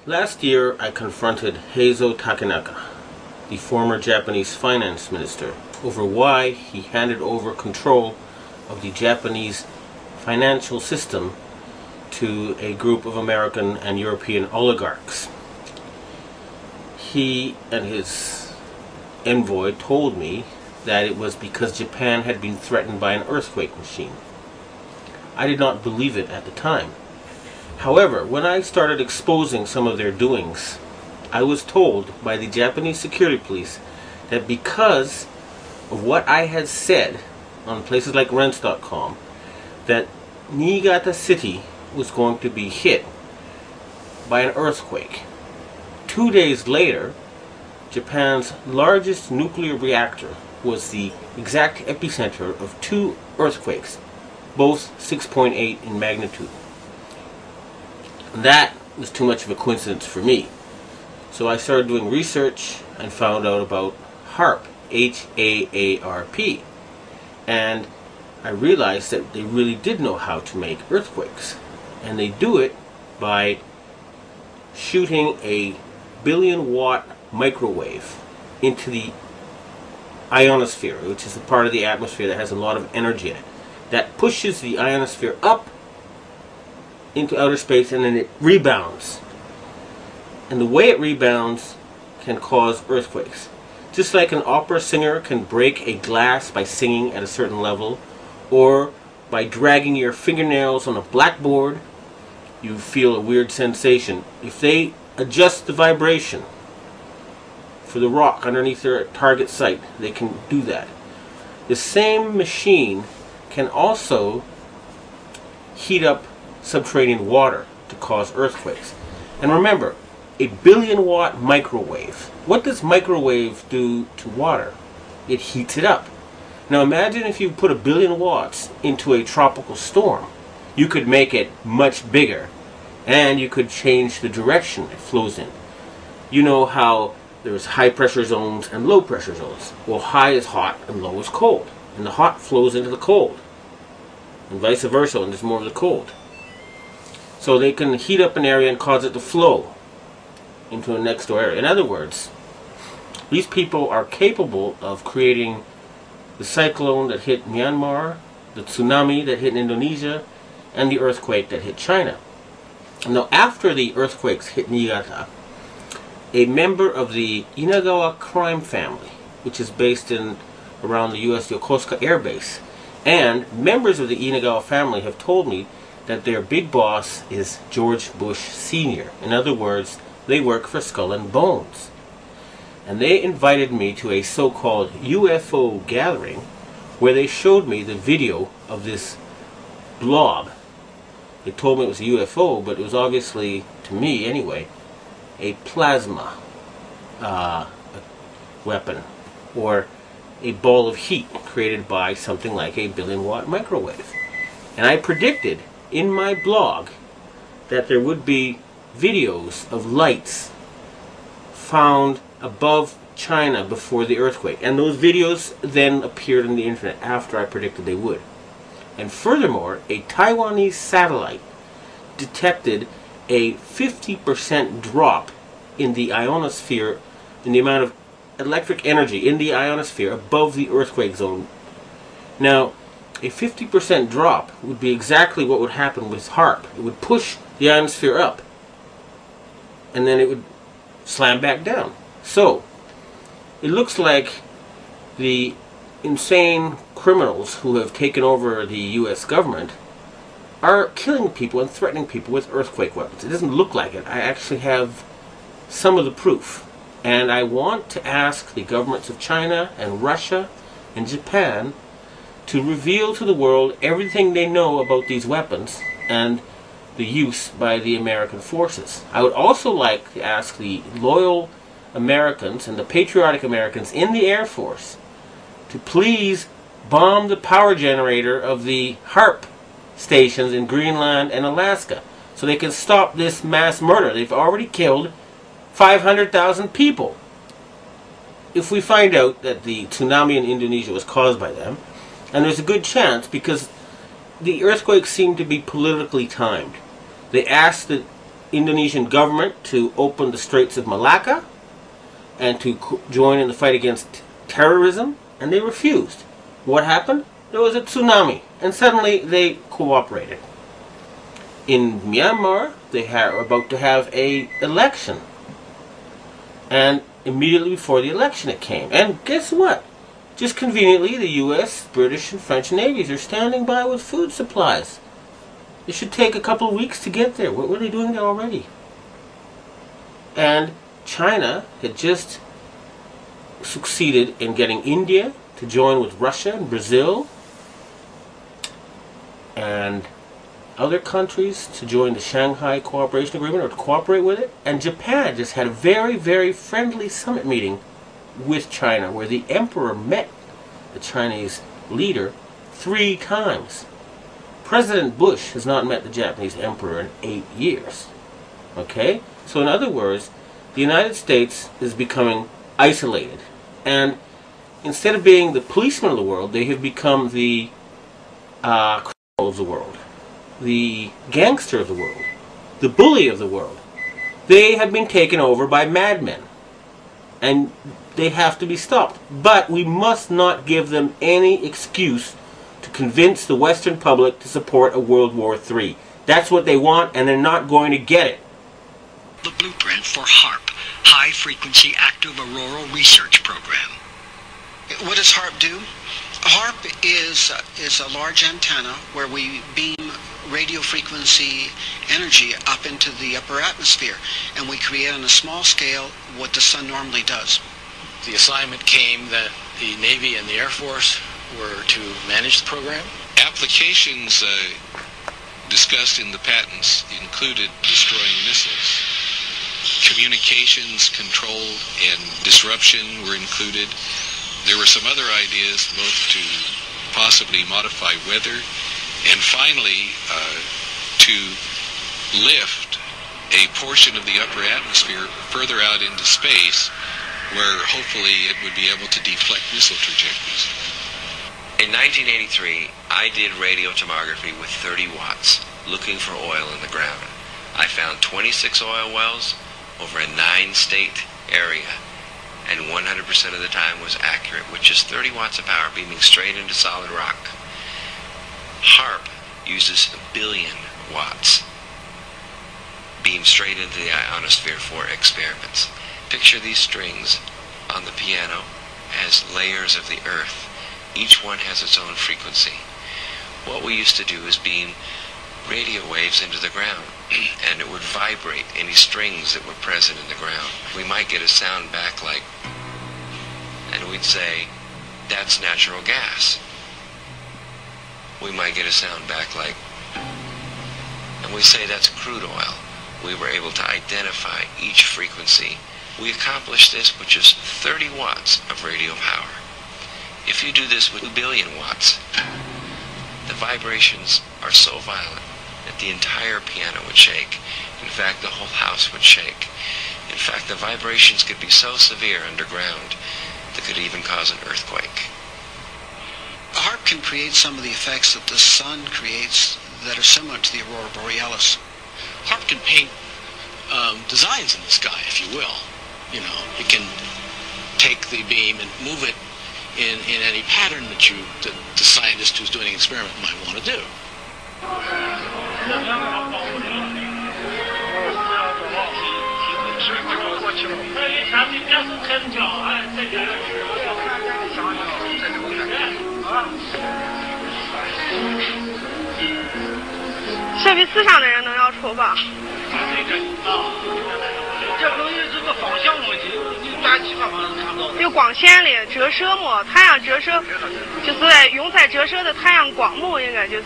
Last year I confronted Heizo Takenaka, the former Japanese finance minister, over why he handed over control of the Japanese financial system to a group of American and European oligarchs. He and his envoy told me that it was because Japan had been threatened by an earthquake machine. I did not believe it at the time. However, when I started exposing some of their doings, I was told by the Japanese security police that because of what I had said on places like rents.com, that Niigata City was going to be hit by an earthquake. 2 days later, Japan's largest nuclear reactor was the exact epicenter of 2 earthquakes, both 6.8 in magnitude. That was too much of a coincidence for me. So I started doing research and found out about HAARP, H-A-A-R-P. And I realized that they really did know how to make earthquakes. And they do it by shooting a 1 billion watt microwave into the ionosphere, which is the part of the atmosphere that has a lot of energy in it. That pushes the ionosphere up into outer space, and then it rebounds. And the way it rebounds can cause earthquakes. Just like an opera singer can break a glass by singing at a certain level, or by dragging your fingernails on a blackboard, you feel a weird sensation. If they adjust the vibration for the rock underneath their target site, they can do that. The same machine can also heat up subterranean water to cause earthquakes. And remember, a 1 billion watt microwave. What does microwave do to water? It heats it up. Now imagine if you put 1 billion watts into a tropical storm. You could make it much bigger, and you could change the direction it flows in. You know how there's high pressure zones and low pressure zones. Well, high is hot and low is cold. And the hot flows into the cold. And vice versa, and there's more of the cold. So they can heat up an area and cause it to flow into a next door area. In other words, these people are capable of creating the cyclone that hit Myanmar, the tsunami that hit Indonesia, and the earthquake that hit China. Now, after the earthquakes hit Niigata, a member of the Inagawa crime family, which is based in around the U.S. Yokosuka Air Base, and members of the Inagawa family have told me that their big boss is George Bush Sr. In other words, they work for Skull and Bones. And they invited me to a so-called UFO gathering where they showed me the video of this blob. They told me it was a UFO, but it was obviously, to me anyway, a plasma weapon, or a ball of heat created by something like a 1 billion watt microwave. And I predicted in my blog that there would be videos of lights found above China before the earthquake. And those videos then appeared on the internet after I predicted they would. And furthermore, a Taiwanese satellite detected a 50% drop in the ionosphere, in the amount of electric energy in the ionosphere above the earthquake zone. Now, a 50% drop would be exactly what would happen with HAARP. It would push the ionosphere up, and then it would slam back down. So, it looks like the insane criminals who have taken over the U.S. government are killing people and threatening people with earthquake weapons. It doesn't look like it. I actually have some of the proof. And I want to ask the governments of China and Russia and Japan to reveal to the world everything they know about these weapons and the use by the American forces. I would also like to ask the loyal Americans and the patriotic Americans in the Air Force to please bomb the power generator of the HAARP stations in Greenland and Alaska so they can stop this mass murder. They've already killed 500,000 people. If we find out that the tsunami in Indonesia was caused by them, and there's a good chance because the earthquakes seem to be politically timed. They asked the Indonesian government to open the Straits of Malacca and to join in the fight against terrorism, and they refused. What happened? There was a tsunami, and suddenly they cooperated. In Myanmar, they were about to have an election, and immediately before the election it came. And guess what? Just conveniently, the U.S., British, and French navies are standing by with food supplies. It should take a couple of weeks to get there. What were they doing there already? And China had just succeeded in getting India to join with Russia and Brazil and other countries to join the Shanghai Cooperation Agreement or to cooperate with it. And Japan just had a very, very friendly summit meeting with China where the emperor met the Chinese leader 3 times. President Bush has not met the Japanese emperor in 8 years. Okay? So in other words, the United States is becoming isolated. And instead of being the policeman of the world, they have become the criminal of the world, the gangster of the world, the bully of the world. They have been taken over by madmen. And they have to be stopped. But we must not give them any excuse to convince the Western public to support a World War III. That's what they want, and they're not going to get it. The blueprint for HAARP, High Frequency Active Auroral Research Program. What does HAARP do? HAARP is a large antenna where we beam radio frequency energy up into the upper atmosphere, and we create on a small scale what the sun normally does. The assignment came that the Navy and the Air Force were to manage the program. Applications discussed in the patents included destroying missiles. Communications control and disruption were included. There were some other ideas both to possibly modify weather and finally to lift a portion of the upper atmosphere further out into space where hopefully it would be able to deflect missile trajectories. In 1983, I did radio tomography with 30 watts, looking for oil in the ground. I found 26 oil wells over a 9-state area, and 100% of the time was accurate, with just 30 watts of power beaming straight into solid rock. HAARP uses 1 billion watts beamed straight into the ionosphere for experiments. Picture these strings on the piano as layers of the earth. Each one has its own frequency. What we used to do is beam radio waves into the ground, and it would vibrate any strings that were present in the ground. We might get a sound back like, and we'd say, that's natural gas. We might get a sound back like, and we say that's crude oil. We were able to identify each frequency. We accomplished this with just 30 watts of radio power. If you do this with 1 billion watts, the vibrations are so violent that the entire piano would shake. In fact, the whole house would shake. In fact, the vibrations could be so severe underground that could even cause an earthquake. HAARP can create some of the effects that the sun creates that are similar to the aurora borealis. HAARP can paint designs in the sky, if you will. You know, it can take the beam and move it in any pattern that the scientist who's doing an experiment might want to do. 这比思想的人能要抽吧？这可能也是个方向问题，你打其他方向看不到。有光线的折射嘛，太阳折射就是用在折射的太阳光嘛，应该就是。